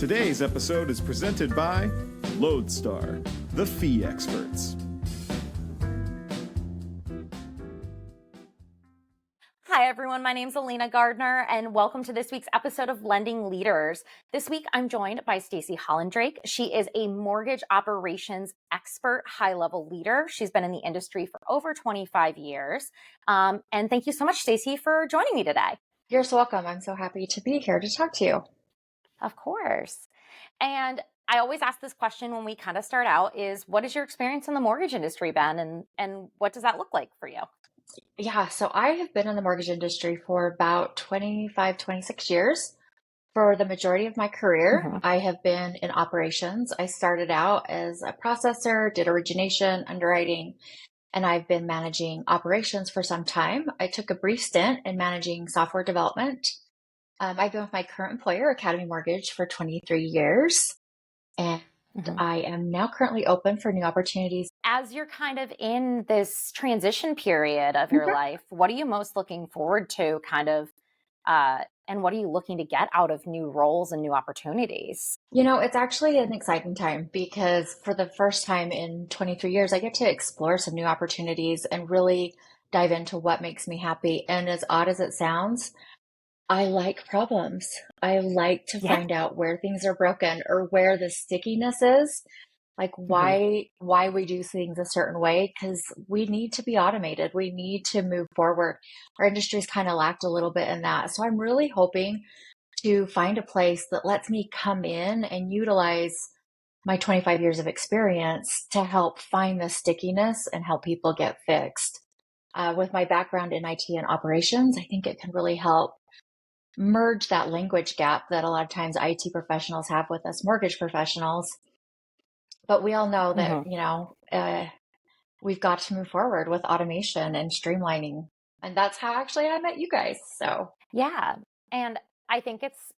Today's episode is presented by Lodestar, the fee experts. Hi everyone, my name's Alayna Gardner and welcome to this week's episode of Lending Leaders. This week I'm joined by Stacy Holindrake. She is a mortgage operations expert, high-level leader. She's been in the industry for over 25 years. And thank you so much, Stacy, for joining me today. You're so welcome. I'm so happy to be here to talk to you. Of course. And I always ask this question when we kind of start out is, what is your experience in the mortgage industry been and what does that look like for you? Yeah, so I have been in the mortgage industry for about 25, 26 years. For the majority of my career, I have been in operations. I started out as a processor, did origination, underwriting, and I've been managing operations for some time. I took a brief stint in managing software development. I've been with my current employer, Academy Mortgage, for 23 years, and I am now currently open for new opportunities. As you're kind of in this transition period of your life, what are you most looking forward to and what are you looking to get out of new roles and new opportunities? You know, it's actually an exciting time because for the first time in 23 years, I get to explore some new opportunities and really dive into what makes me happy. And as odd as it sounds, I like problems. I like to find out where things are broken or where the stickiness is, like why we do things a certain way, because we need to be automated. We need to move forward. Our industry's kind of lacked a little bit in that. So I'm really hoping to find a place that lets me come in and utilize my 25 years of experience to help find the stickiness and help people get fixed. With my background in IT and operations, I think it can really help merge that language gap that a lot of times IT professionals have with us mortgage professionals. But we all know that, we've got to move forward with automation and streamlining. And that's how actually I met you guys. So, yeah. And I think it's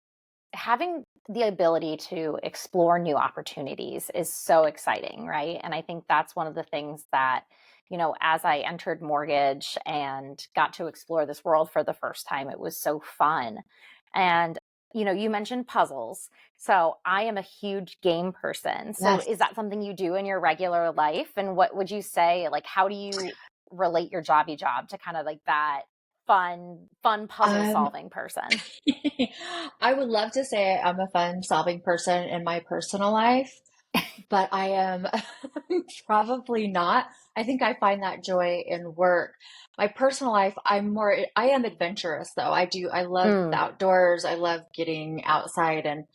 having the ability to explore new opportunities is so exciting, right? And I think that's one of the things that, as I entered mortgage and got to explore this world for the first time, it was so fun. And, you mentioned puzzles. So I am a huge game person. So is that something you do in your regular life? And what would you say, like, how do you relate your jobby job to kind of like that fun puzzle solving person? I would love to say I'm a fun solving person in my personal life, but I am probably not. I think I find that joy in work. My personal life, I am adventurous though. I love the outdoors. I love getting outside and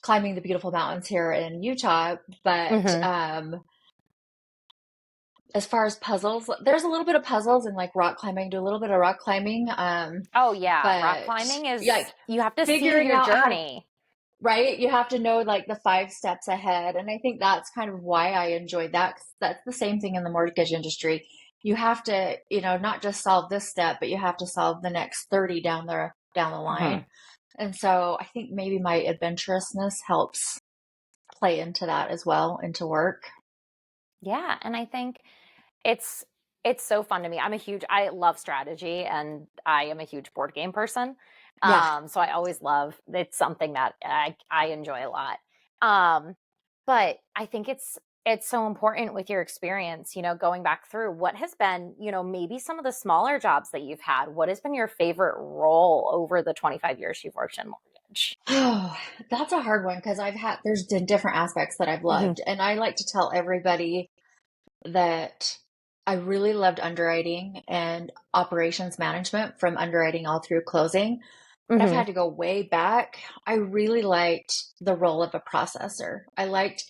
climbing the beautiful mountains here in Utah. But as far as puzzles, there's a little bit of puzzles and like rock climbing. Do a little bit of rock climbing. Rock climbing is you have to see your journey. Right? You have to know like the 5 steps ahead. And I think that's kind of why I enjoyed that. 'Cause that's the same thing in the mortgage industry. You have to, not just solve this step, but you have to solve the next 30 down the line. And so I think maybe my adventurousness helps play into that as well, into work. Yeah. And I think it's so fun to me. I love strategy and I am a huge board game person. So I always it's something that I enjoy a lot. But I think it's so important with your experience, going back through what has been, maybe some of the smaller jobs that you've had. What has been your favorite role over the 25 years you've worked in mortgage? Oh, that's a hard one because there's different aspects that I've loved. And I like to tell everybody that I really loved underwriting and operations management, from underwriting all through closing. But I've had to go way back. I really liked the role of a processor. I liked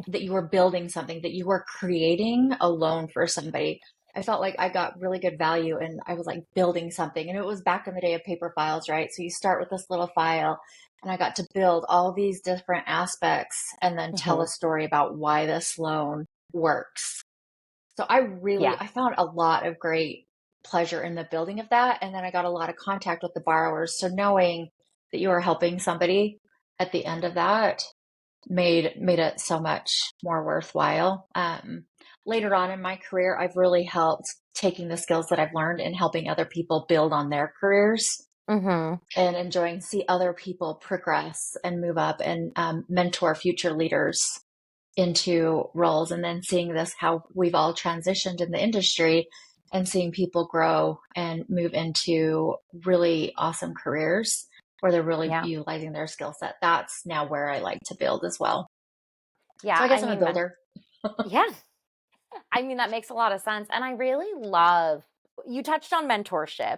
that you were building something, that you were creating a loan for somebody. I felt like I got really good value and I was like building something. And it was back in the day of paper files, right? So you start with this little file and I got to build all these different aspects and then tell a story about why this loan works. So I found a lot of great pleasure in the building of that. And then I got a lot of contact with the borrowers. So knowing that you are helping somebody at the end of that made it so much more worthwhile. Later on in my career, I've really helped taking the skills that I've learned and helping other people build on their careers. Mm-hmm. and enjoying see other people progress and move up and mentor future leaders into roles, and then seeing this how we've all transitioned in the industry and seeing people grow and move into really awesome careers where they're really Yeah. utilizing their skill set. That's now where I like to build as well. So Yeah. I guess I'm a builder. Yeah. I mean, that makes a lot of sense. And I really love, you touched on mentorship.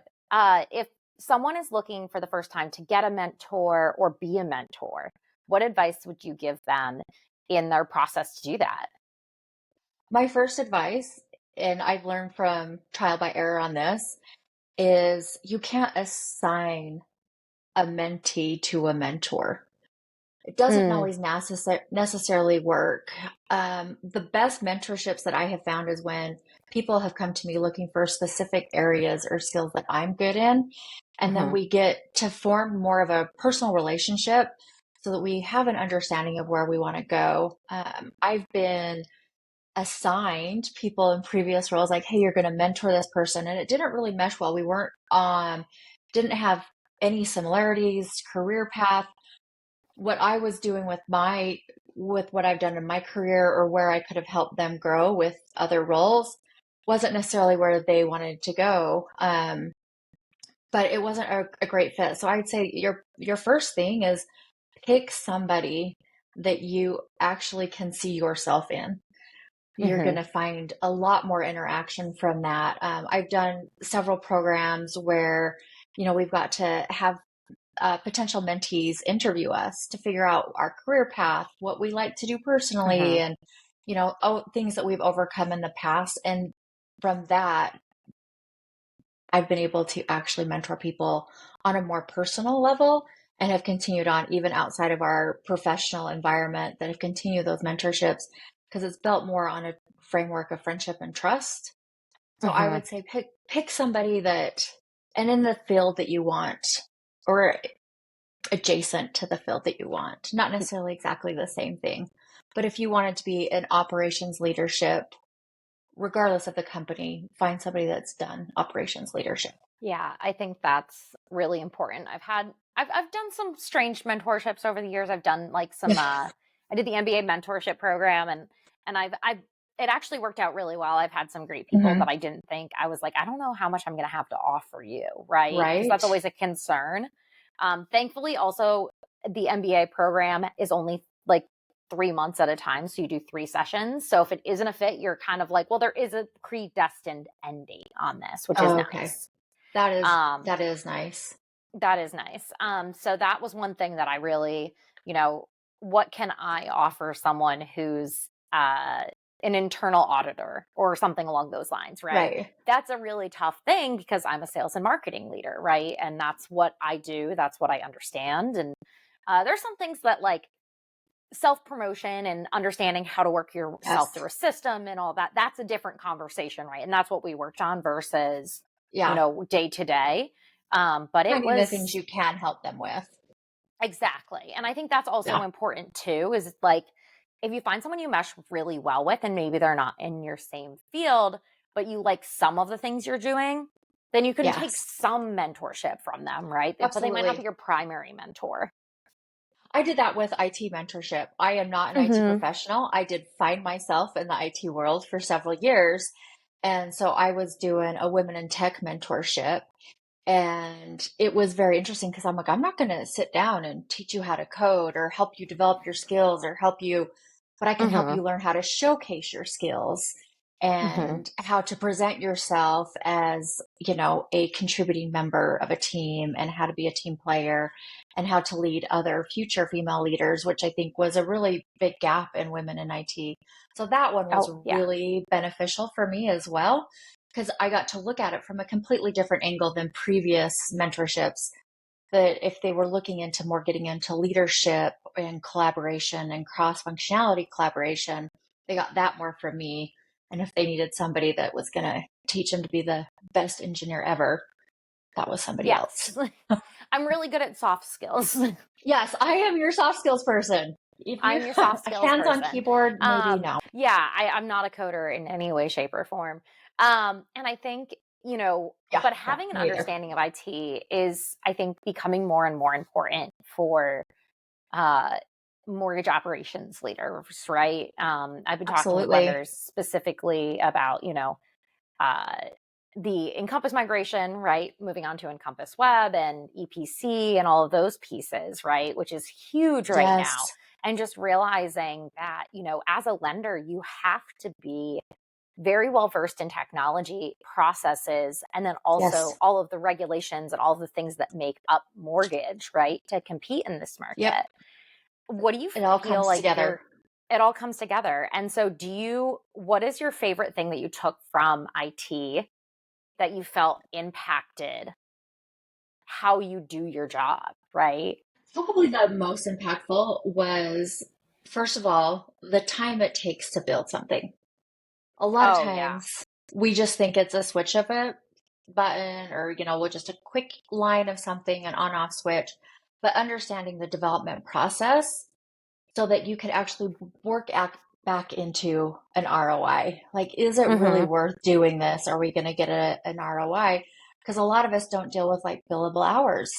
If someone is looking for the first time to get a mentor or be a mentor, what advice would you give them in their process to do that? My first advice, and I've learned from trial by error on this, is you can't assign a mentee to a mentor. It doesn't Mm, always necessarily work. The best mentorships that I have found is when people have come to me looking for specific areas or skills that I'm good in. And then hmm we get to form more of a personal relationship so that we have an understanding of where we want to go. I've been assigned people in previous roles like, hey, you're going to mentor this person. And it didn't really mesh well. We weren't didn't have any similarities, career path. What I was doing with what I've done in my career or where I could have helped them grow with other roles wasn't necessarily where they wanted to go. But it wasn't a great fit. So I'd say your first thing is pick somebody that you actually can see yourself in. You're going hmm to find a lot more interaction from that. I've done several programs where, we've got to have potential mentees interview us to figure out our career path, what we like to do personally, hmm and, things that we've overcome in the past. And from that, I've been able to actually mentor people on a more personal level and have continued on even outside of our professional environment that have continued those mentorships because it's built more on a framework of friendship and trust. So I hmm would say pick somebody that and in the field that you want or adjacent to the field that you want, not necessarily exactly the same thing. But if you wanted to be in operations leadership, regardless of the company, find somebody that's done operations leadership. Yeah, I think that's really important. I've done some strange mentorships over the years. I've done like some I did the MBA mentorship program, and I've it actually worked out really well. I've had some great people, Hmm. but I didn't think, I was like, I don't know how much I'm going to have to offer you, right? Because Right? that's always a concern. Thankfully, also the MBA program is only like 3 months at a time, so you do 3 sessions. So if it isn't a fit, you're kind of like, well, there is a predestined end date on this, which is Oh, okay. nice. That is Um, that is nice. that is nice. So that was one thing that I really, you know, what can I offer someone who's an internal auditor or something along those lines, right? Right. That's a really tough thing because I'm a sales and marketing leader, right? And that's what I do. That's what I understand. And there's some things that like self promotion and understanding how to work yourself Yes. through a system and all that. That's a different conversation, right? And that's what we worked on versus, Yeah. day to day. But it Finding the things was you can help them with. exactly. And I think that's also Yeah. important too, is like if you find someone you mesh really well with and maybe they're not in your same field, but you like some of the things you're doing, then you can take Yes. some mentorship from them, right? But they might not be Absolutely. your primary mentor. I did that with IT mentorship. I am not an IT Mm-hmm. professional. I did find myself in the IT world for several years. And so I was doing a women in tech mentorship. And it was very interesting because I'm like, I'm not going to sit down and teach you how to code or help you develop your skills or help you, but I can help Mm-hmm. you learn how to showcase your skills Mm-hmm. and how to present yourself as, a contributing member of a team and how to be a team player and how to lead other future female leaders, which I think was a really big gap in women in IT. So that one was Oh, yeah. really beneficial for me as well because I got to look at it from a completely different angle than previous mentorships. That if they were looking into more getting into leadership and collaboration and cross functionality collaboration, they got that more from me. And if they needed somebody that was going to teach them to be the best engineer ever, that was somebody else. Yes. I'm really good at soft skills. Yes, I am your soft skills person. If you I'm your soft skills hands on person. keyboard, maybe no. Yeah, I'm not a coder in any way, shape, or form. And I think, Yeah, but no, having an me either. understanding of IT is, I think, becoming more and more important for uh, mortgage operations leaders, right? I've been talking with Absolutely. lenders specifically about, uh, the Encompass migration, right? Moving on to Encompass Web and EPC and all of those pieces, right? Which is huge right now. Yes. And just realizing that, as a lender, you have to be very well versed in technology processes and then also Yes. all of the regulations and all of the things that make up mortgage, right? To compete in this Yep. market. What do you It all feel comes like together. it all comes together? And so what is your favorite thing that you took from IT that you felt impacted how you do your job, right? Probably the most impactful was, first of all, the time it takes to build something. A lot of Oh, yeah. times we just think it's a switch of a button or, we're just a quick line of something, an on off switch, but understanding the development process so that you could actually work back into an ROI. Like, is it really Mhm. worth doing this? Are we going to get an ROI? Because a lot of us don't deal with like billable hours.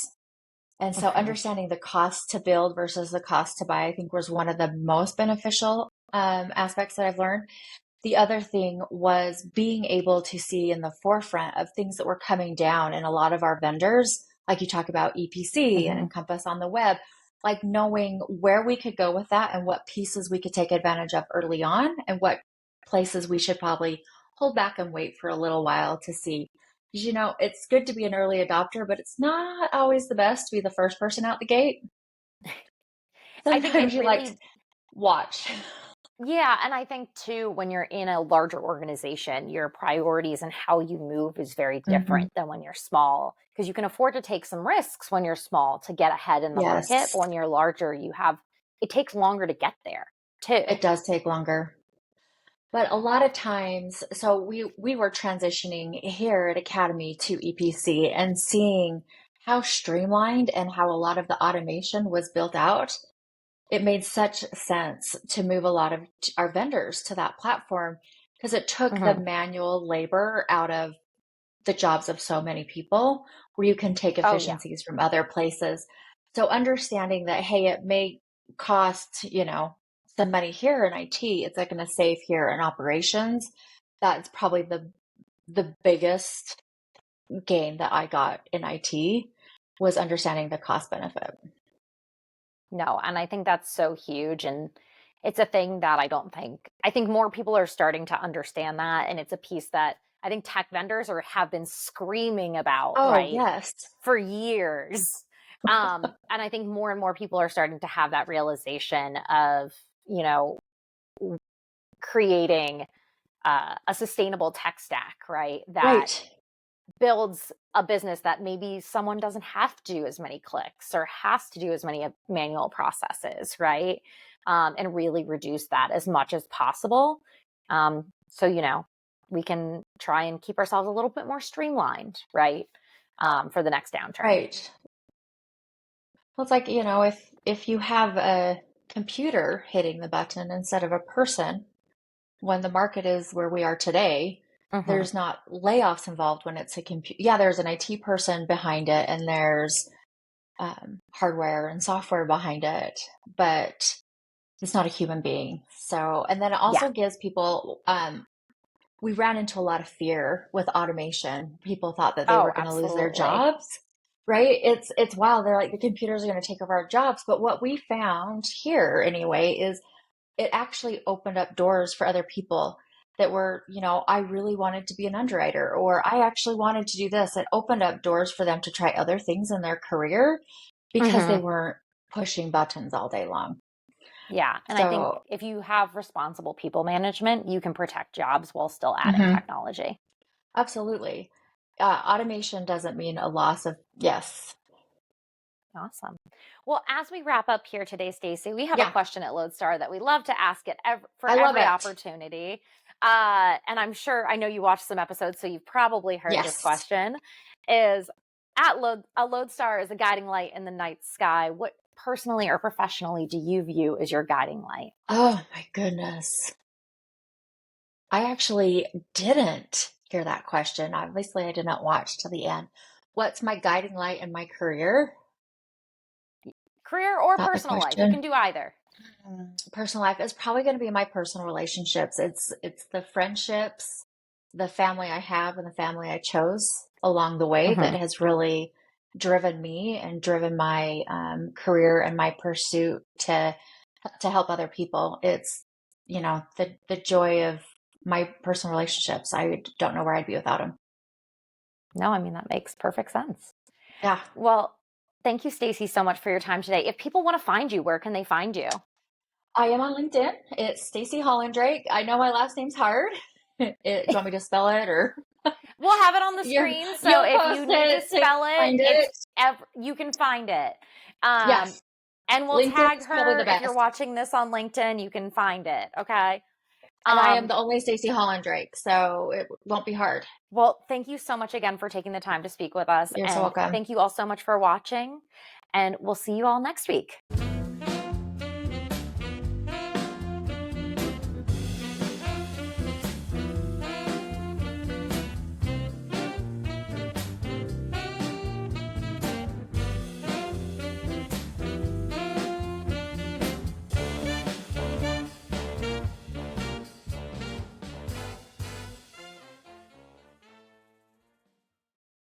And so Mhm. understanding the cost to build versus the cost to buy, I think was one of the most beneficial aspects that I've learned. The other thing was being able to see in the forefront of things that were coming down and a lot of our vendors, like you talk about EPC and Mhm. Encompass on the web, like knowing where we could go with that and what pieces we could take advantage of early on and what places we should probably hold back and wait for a little while to see. Because, it's good to be an early adopter, but it's not always the best to be the first person out the gate. I think Sometimes it you like to really watch. Yeah, and I think too, when you're in a larger organization, your priorities and how you move is very Hmm. different than when you're small because you can afford to take some risks when you're small to get ahead in the market. Yes, But when you're larger, it takes longer to get there too. it does take longer. But a lot of times, so we were transitioning here at Academy to EPC and seeing how streamlined and how a lot of the automation was built out. It made such sense to move a lot of our vendors to that platform because it took the Hmm. manual labor out of the jobs of so many people where you can take Oh, yeah. efficiencies from other places. So understanding that, hey, it may cost, some money here in IT, it's like going to save here in operations. That's probably the biggest gain that I got in IT was understanding the cost benefit. No, and I think that's so huge. And it's a thing that I think more people are starting to understand that. And it's a piece that I think tech vendors have been screaming about, Oh, right? yes. For years. And I think more and more people are starting to have that realization of, you know, creating a sustainable tech stack, right? That Right. builds a business that maybe someone doesn't have to do as many clicks or has to do as many manual processes, right? And really reduce that as much as possible. So, we can try and keep ourselves a little bit more streamlined, right? For the next downturn. Right. Well, it's like, if you have a computer hitting the button instead of a person, when the market is where we are today, Hmm. there's not layoffs involved when it's a computer. Yeah, there's an IT person behind it and there's hardware and software behind it, but it's not a human being. So, and then it Yeah. also gives people, we ran into a lot of fear with automation. People thought that they Oh, were going to lose their absolutely. jobs, right? It's wow. They're like, the computers are going to take over our jobs. But what we found here anyway is it actually opened up doors for other people that were, I really wanted to be an underwriter, or I actually wanted to do this. It opened up doors for them to try other things in their career because they Hmm. weren't pushing buttons all day long. Yeah. And I think So, if you have responsible people management, you can protect jobs while still adding mhm, technology. absolutely. Automation doesn't mean a loss of, yes. Awesome. Well, as we wrap up here today, Stacy, we have a Yeah, question at Lodestar that we love to ask it for I love every it. opportunity. And I know you watched some episodes, so you've probably heard this Yes. question. Is a Lodestar is a guiding light in the night sky. What personally or professionally do you view as your guiding light? Oh my goodness. I actually didn't hear that question. Obviously, I did not watch to the end. What's my guiding light in my career? Career or That the personal life. You can question? do either. Personal life is probably going to be my personal relationships. It's the friendships, the family I have, and the family I chose along the way that Hmm. has really driven me and driven my career and my pursuit to help other people. It's, the joy of my personal relationships. I don't know where I'd be without them. No, I mean, that makes perfect sense. Yeah. Well, thank you, Stacy, so much for your time today. If people want to find you, where can they find you? I am on LinkedIn. It's Stacy Holindrake. I know my last name's hard. Do you want me to spell it or We'll have it on the you, screen. So you'll if you post need to it to spell it, find it? you can find it. Um, Yes. and we'll LinkedIn tag is probably her. the If you're best. watching this on LinkedIn, you can find it. Okay. And I am Um, the only Stacy Holindrake, so it won't be hard. well, thank you so much again for taking the time to speak with us. You're so And welcome. thank you all so much for watching. And we'll see you all next week.